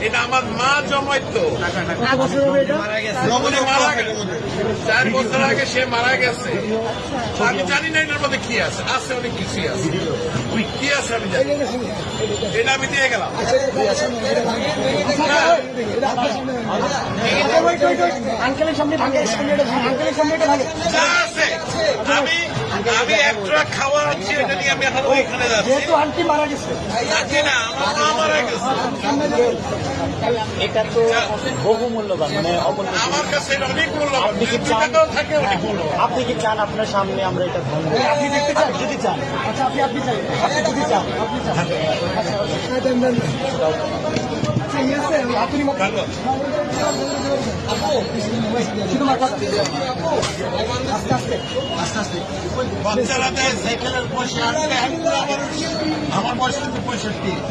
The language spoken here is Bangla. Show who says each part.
Speaker 1: এটা আমার মা জমাইতো।
Speaker 2: মারা গেছে।
Speaker 1: উনি মারা গেছে 4 বছর আগে, সে মারা গেছে। তো আমি জানি না এটার মধ্যে কি আছে, আছে অনেক কিছুই আছে, কি আছে আমি জানি না। এটা আমি দিয়ে গেলাম।
Speaker 3: আঙ্কেলের সামনে ভাঙে, আঙ্কেলের সামনে এটা ভাঙে।
Speaker 1: যা আছে আমি এক ট্রাক খাওয়া আছি, এটা নিয়ে আমি এখন ওইখানে যাচ্ছি।
Speaker 3: যেহেতু আন্টি মারা গেছে,
Speaker 1: যাচ্ছি না, আমার মা মারা গেছে।
Speaker 4: এটা তো বহু মূল্যবান, মানে অমূল্য।
Speaker 1: আমার কাছে এটা অনেক মূল্যবান,
Speaker 4: আপনি কি
Speaker 1: 2
Speaker 4: চান?
Speaker 1: টাকাও থাকে অনেক মূল্যবান।
Speaker 4: আপনি কি চান আপনার সামনে আমরা এটা ভাঙবো?
Speaker 3: আপনি দেখতে চান?
Speaker 4: যদি চান,
Speaker 3: আচ্ছা, আপনি চাই, আপনি যদি চান, আপনি চান। আচ্ছা, আচ্ছা, দেন, দেন। আচ্ছা, ইয়ে আছে, হাতুড়ি মাথা।
Speaker 1: ভালো।
Speaker 3: শুধু মাথা। আস্তে আস্তে, আস্তে আস্তে।
Speaker 1: বাচ্চারা দেয় সাইকেলের পয়সা আনতে, আমার বয়স কিন্তু 65।